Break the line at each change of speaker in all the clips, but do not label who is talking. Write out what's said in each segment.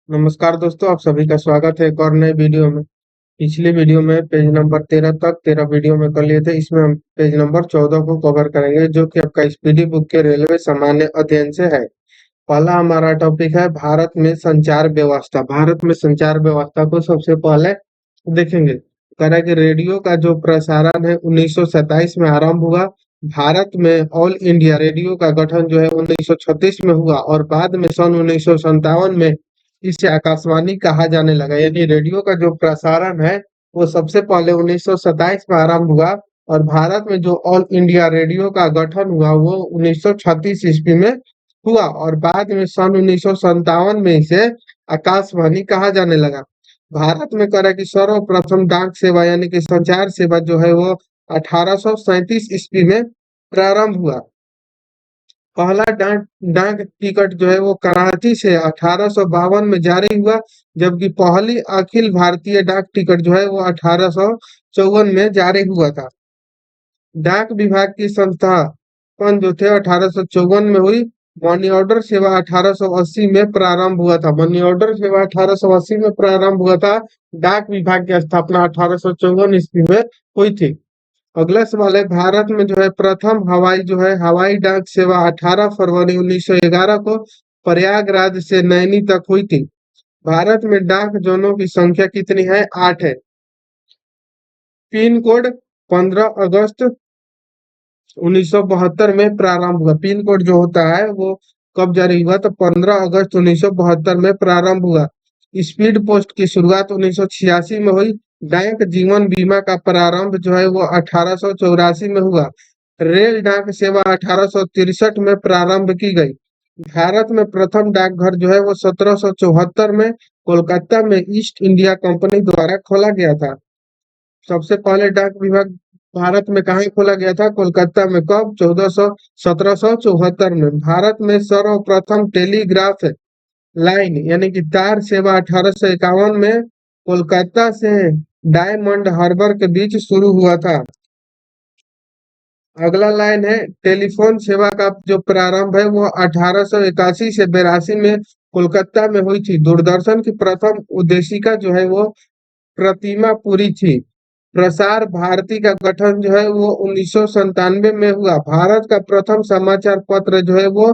नमस्कार दोस्तों, आप सभी का स्वागत है एक और नए वीडियो में। पिछले वीडियो में पेज नंबर 13 तक 13 वीडियो में कर लिए थे। इसमें हम पेज नंबर 14 को कवर करेंगे, जो कि आपका स्पीडी बुक के रेलवे सामान्य अध्ययन से है। पहला हमारा टॉपिक है भारत में संचार व्यवस्था। भारत में संचार व्यवस्था को सबसे पहले देखेंगे। कह रहा है कि रेडियो का जो प्रसारण है 1927 में आरंभ हुआ। भारत में ऑल इंडिया रेडियो का गठन जो है 1936 में हुआ और बाद में सन 1957 में इसे आकाशवाणी कहा जाने लगा। यानी रेडियो का जो प्रसारण है वो सबसे पहले 1927 में आरंभ हुआ और भारत में जो ऑल इंडिया रेडियो का गठन हुआ वो 1936 ईस्वी में हुआ और बाद में सन 1957 में इसे आकाशवाणी कहा जाने लगा। भारत में करा कि सर्वप्रथम डाक सेवा यानी कि संचार सेवा जो है वो 1837 ईस्वी में प्रारंभ हुआ। पहला डाक डाक टिकट जो है वो कराची से 1852 में जारी हुआ, जबकि पहली अखिल भारतीय डाक टिकट जो है वो 1854 में जारी हुआ था। डाक विभाग की संस्थापन जो थे 1854 में हुई। मनी ऑर्डर सेवा 1880 में प्रारंभ हुआ था। मनी ऑर्डर सेवा 1880 में प्रारंभ हुआ था। डाक विभाग की स्थापना 1854 ईस्वी में हुई थी। अगला सवाल है, भारत में जो है प्रथम हवाई डाक सेवा 18 फरवरी 1911 को प्रयागराज से नैनी तक हुई थी। भारत में डाक जोनों की संख्या कितनी है? 8 है। पिन कोड 15 अगस्त 1972 में प्रारंभ हुआ। पिन कोड जो होता है वो कब जारी हुआ? तो 15 अगस्त 1972 में प्रारंभ हुआ। स्पीड पोस्ट की शुरुआत 1986 में हुई। डाक जीवन बीमा का प्रारंभ जो है वो 1884 में हुआ। रेल डाक सेवा 1863 में प्रारंभ की गई। भारत में प्रथम डाकघर जो है वो 1774 में कोलकाता में ईस्ट इंडिया कंपनी द्वारा खोला गया था। सबसे पहले डाक विभाग भारत में कहाँ खोला गया था? कोलकाता में। कब? 1774 में। भारत में सर्वप्रथम टेलीग्राफ लाइन यानी कि तार सेवा 1851 में कोलकाता से डायमंड हार्बर के बीच शुरू हुआ था। अगला लाइन है, टेलीफोन सेवा का जो प्रारंभ है वो 1881 से 82 में कोलकाता में हुई थी। दूरदर्शन की प्रथम उद्देशिका जो है वो प्रतिमा पुरी थी। प्रसार भारती का गठन जो है वो 1997 में हुआ। भारत का प्रथम समाचार पत्र जो है वो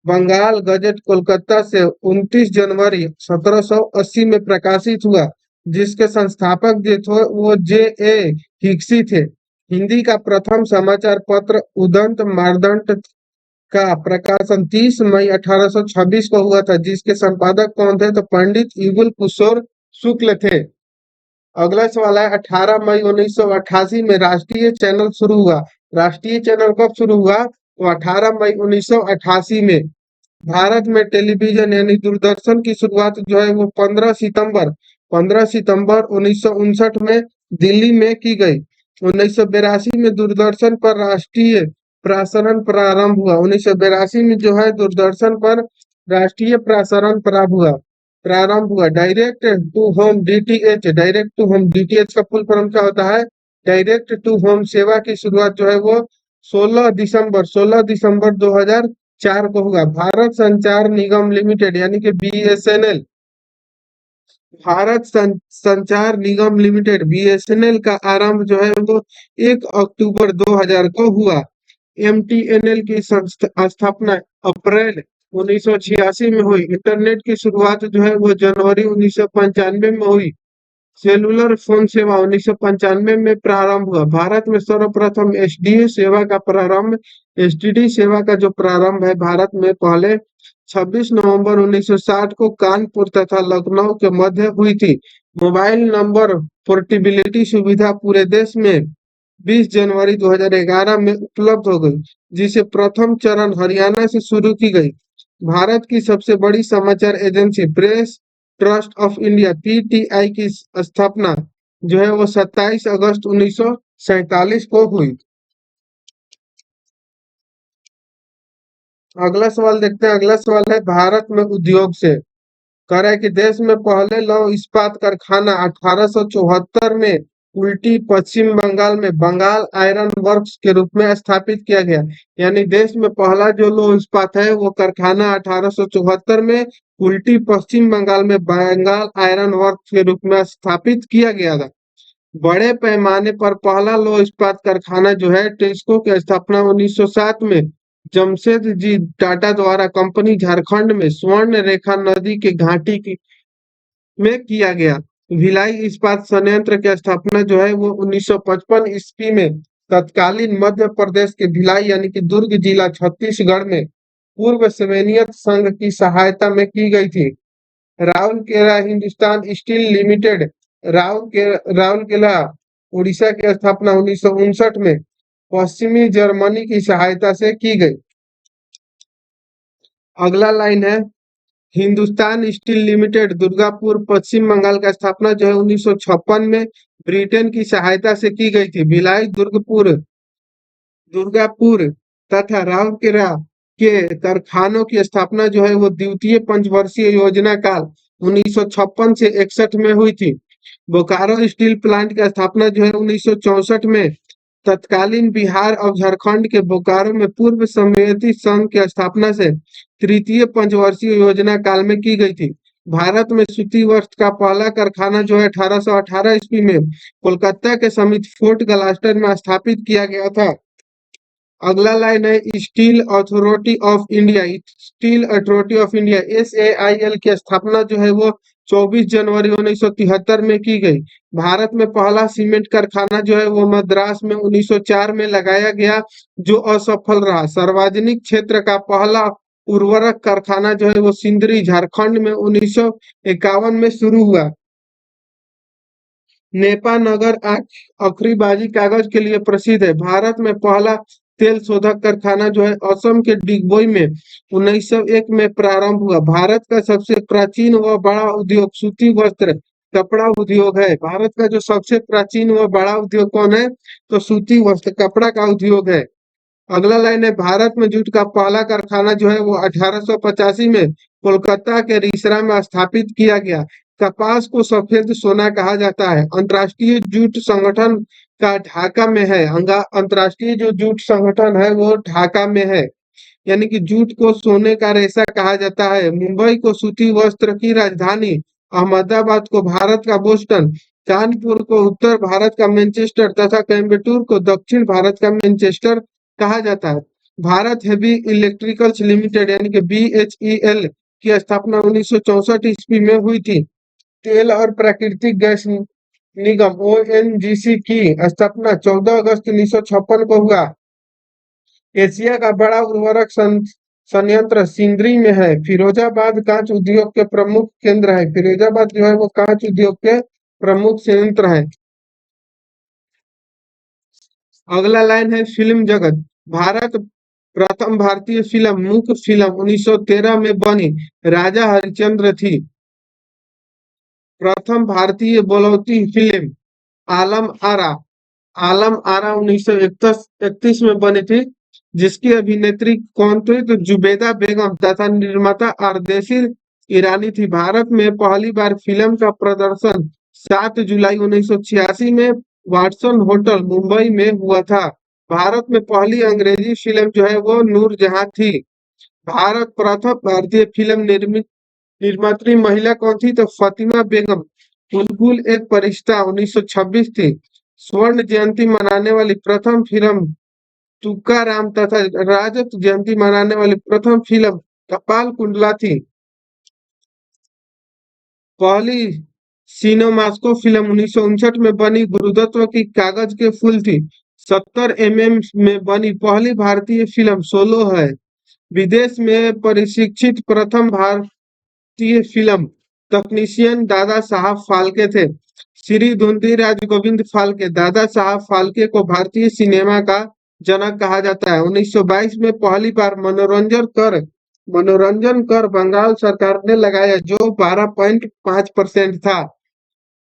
बंगाल गजट कोलकाता से 29 जनवरी 1780 में प्रकाशित हुआ, जिसके संस्थापक जो थे वो जे हिक्सी थे। हिंदी का प्रथम समाचार पत्र उदंत मार्दंड का प्रकाशन 30 मई 1826 को हुआ था, जिसके संपादक कौन थे? तो पंडित युगल किशोर शुक्ल थे। अगला सवाल है, 18 मई 1988 में राष्ट्रीय चैनल शुरू हुआ। राष्ट्रीय चैनल कब शुरू हुआ? तो 18 मई 1988 में। भारत में टेलीविजन यानी दूरदर्शन की शुरुआत जो है वो 15 सितंबर 1959 में दिल्ली में की गई। 1982 में दूरदर्शन पर राष्ट्रीय प्रसारण प्रारंभ हुआ। 1982 में जो है दूरदर्शन पर राष्ट्रीय प्रसारण प्रारंभ हुआ। डायरेक्ट टू होम डीटीएच का फुल फॉर्म क्या होता है? डायरेक्ट टू होम सेवा की शुरुआत जो है वो 16 दिसंबर 2004 को हुआ। भारत संचार निगम लिमिटेड यानी कि बीएसएनएल संचार निगम लिमिटेड बीएसएनएल का आरंभ जो है वो 1 अक्टूबर 2000 को हुआ। एमटीएनएल की स्थापना अप्रैल 1986 में हुई। इंटरनेट की शुरुआत जो है वो जनवरी 1995 में हुई। सेलुलर फोन सेवा 1995 में प्रारंभ हुआ। भारत में सर्वप्रथम एसडीडी सेवा का जो प्रारंभ है भारत में पहले 26 नवंबर 1960 को कानपुर तथा लखनऊ के मध्य हुई थी। मोबाइल नंबर पोर्टेबिलिटी सुविधा पूरे देश में 20 जनवरी 2011 में उपलब्ध हो गई, जिसे प्रथम चरण हरियाणा से शुरू की गई। भारत की सबसे बड़ी समाचार agency press trust of India PTI की स्थापना जो है वो 27 अगस्त 1947 को हुई। अगला सवाल देखते हैं। अगला सवाल है, भारत में उद्योग से। कह रहा है कि देश में पहले लौह इस्पात कारखाना 1874 में उल्टी पश्चिम बंगाल में बंगाल आयरन वर्क्स के रूप में स्थापित किया गया। यानी देश में पहला जो लौह इस्पात है वो कारखाना 1874 में उल्टी पश्चिम बंगाल में बंगाल आयरन वर्क्स के रूप में स्थापित किया गया था। बड़े पैमाने पर पहला लौह इस्पात कारखाना जो है टेस्को की स्थापना 1907 में जमशेदजी टाटा द्वारा कंपनी झारखंड में स्वर्ण रेखा नदी के घाटी की में किया गया। भिलाई इस्पात संयंत्र की स्थापना जो है वो 1955 ईस्वी में तत्कालीन मध्य प्रदेश के भिलाई यानी कि दुर्ग जिला छत्तीसगढ़ में पूर्व सोवियत संघ की सहायता में की गई थी। राउरकेला हिंदुस्तान स्टील लिमिटेड राउरकेला उड़ीसा की स्थापना 1959 में पश्चिमी जर्मनी की सहायता से की गई। अगला लाइन है हिंदुस्तान स्टील लिमिटेड दुर्गापुर पश्चिम बंगाल का स्थापना जो है 1956 में ब्रिटेन की सहायता से की गई थी। भिलाई दुर्गापुर तथा राउरकेला के कारखानों की स्थापना जो है वो द्वितीय पंचवर्षीय योजना काल 1956 से 61 में हुई थी। बोकारो स्टील प्लांट की स्थापना जो है 1964 में तत्कालीन बिहार और झारखंड के बोकारो में पूर्व सोवियत संघ की स्थापना से तृतीय पंचवर्षीय योजना काल में की गई थी। भारत में सूती वस्त्र का पहला कारखाना जो है 1818 ईस्वी में कोलकाता के समीप फोर्ट गलास्टर में स्थापित किया गया था। अगला लाइन है steel authority of India. Steel authority of India SAIL की स्थापना जो है वो 24 जनवरी 1973 में की गई। भारत में पहला सीमेंट कारखाना जो है वो मद्रास में 1904 में लगाया गया जो असफल रहा। सार्वजनिक क्षेत्र का पहला उर्वरक कारखाना जो है वो सिंदरी झारखंड में 1951 में शुरू हुआ। नेपा नगर आखरीबाजी कागज के लिए प्रसिद्ध है। भारत में पहला तेल शोधक कारखाना जो है असम के डिगबोई में 1901 में प्रारंभ हुआ। भारत का सबसे प्राचीन व बड़ा उद्योग सूती वस्त्र कपड़ा उद्योग है। भारत का जो सबसे प्राचीन व बड़ा उद्योग कौन है? तो सूती वस्त्र कपड़ा का उद्योग है। अगला लाइन है भारत में जूट का पहला कारखाना जो है वो 1885 में कोलकाता के रिसरा में स्थापित किया गया। कपास को सफेद सोना कहा जाता है। अंतर्राष्ट्रीय जूट संगठन का ढाका में है। अंतर्राष्ट्रीय जो जूट संगठन है वो ढाका में है। यानी कि जूट को सोने का रेशा कहा जाता है। मुंबई को सूती वस्त्र की राजधानी, अहमदाबाद को भारत का बोस्टन, कानपुर को उत्तर भारत का मैनचेस्टर तथा कोयम्बटूर को दक्षिण भारत का मैनचेस्टर कहा जाता है। भारत हेवी इलेक्ट्रिकल्स लिमिटेड यानी कि BHEL की स्थापना 1964 ईस्वी में हुई थी। तेल और प्राकृतिक गैस निगम ONGC की स्थापना 14 अगस्त 1956 को हुआ। एशिया का बड़ा उर्वरक संयंत्र सिंदरी में है। फिरोजाबाद कांच उद्योग के प्रमुख केंद्र है। फिरोजाबाद जो है वो कांच उद्योग के प्रमुख संयंत्र है। अगला लाइन है फिल्म जगत। भारत प्रथम भारतीय फिल्म मूक फिल्म 1913 में बनी राजा हरिश्चंद्र थी। प्रथम भारतीय बलौती फिल्म आलम आरा 1931 में बनी थी जिसकी अभिनेत्री कौन थी? तो जुबेदा बेगम तथा निर्माता आरदेशिर ईरानी थी। भारत में पहली बार फिल्म का प्रदर्शन 7 जुलाई 1986 में वाटसन होटल मुंबई में हुआ था। भारत में पहली अंग्रेजी फिल्म जो है वो नूरजहां थी। भारत प्रथम भारतीय फिल्म निर्मात्री महिला कौन थी? तो फातिमा बेगम। बुलबुल एक फरिश्ता 1926 थी। स्वर्ण जयंती मनाने वाली प्रथम फिल्म तुकाराम तथा रजत जयंती मनाने वाली प्रथम फिल्म कपाल कुंडला थी। पहली सिनेमास्को फिल्म 1959 में बनी गुरुदत्त की कागज के फूल थी। 70 mm में बनी पहली भारतीय फिल्म सोलो है। विदेश में प्रशिक्षित प्रथम भारतीय फिल्म तकनीशियन दादा साहब फाल्के थे। श्री धुंधीराज गोविंद फाल्के। दादा साहब फाल्के को भारतीय सिनेमा का जनक कहा जाता है। 1922 में पहली बार मनोरंजन कर बंगाल सरकार ने लगाया जो 12.5% था।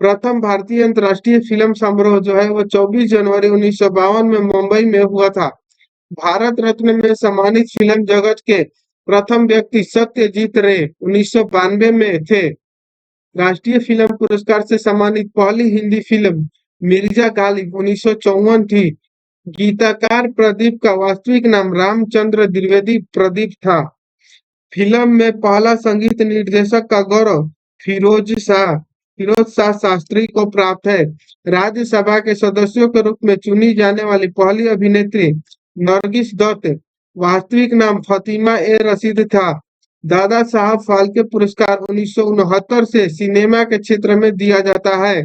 प्रथम भारतीय अंतर्राष्ट्रीय फिल्म समारोह जो है वो 24 जनवरी 1952 में मुंबई में हुआ था। भारत रत्न में सम्मानित फिल्म जगत के प्रथम व्यक्ति सत्यजीत रे 1992 में थे। राष्ट्रीय फिल्म पुरस्कार से सम्मानित पहली हिंदी फिल्म मिर्जा गालिब 1954 थी। गीतकार प्रदीप का वास्तविक नाम रामचंद्र द्विवेदी प्रदीप था। फिल्म में पहला संगीत निर्देशक का गौरव फिरोज शाह शास्त्री को प्राप्त है। राज्यसभा के सदस्यों के रूप में चुनी जाने वाली पहली अभिनेत्री नरगिस दत्त, वास्तविक नाम फातिमा ए रशीद था। दादा साहब फाल्के पुरस्कार 1969 से सिनेमा के क्षेत्र में दिया जाता है।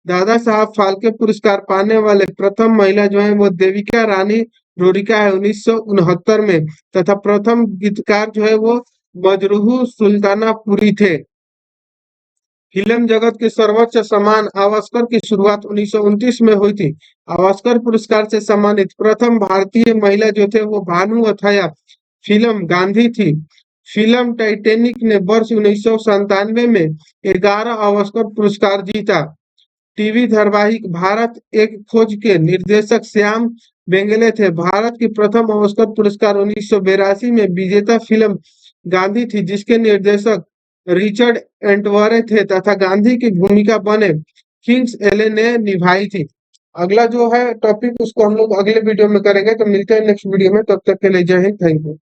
दादा साहब फाल्के पुरस्कार पाने वाले प्रथम महिला जो है वो देविका रानी रोरिका है 1969 में, तथा प्रथम गीतकार जो है वो मजरूह सुल्तानापुरी थे। फिल्म जगत के सर्वोच्च सम्मान ऑस्कर की शुरुआत 1929 में हुई थी। ऑस्कर पुरस्कार से सम्मानित प्रथम भारतीय महिला जो थे वो भानु अथैया फिल्म गांधी थी। फिल्म टाइटैनिक ने वर्ष 1997 में 11 ऑस्कर पुरस्कार जीता। टीवी धारावाहिक भारत एक खोज के निर्देशक श्याम बेंगले थे। भारत की प्रथम ऑस्कर पुरस्कार 1982 में विजेता फिल्म गांधी थी, जिसके निर्देशक रिचर्ड एंटवरे थे तथा गांधी की भूमिका बने किंग्स एले ने निभाई थी। अगला जो है टॉपिक उसको हम लोग अगले वीडियो में करेंगे। तो मिलते हैं नेक्स्ट वीडियो में, तब तक के लिए जय हिंद, थैंक यू।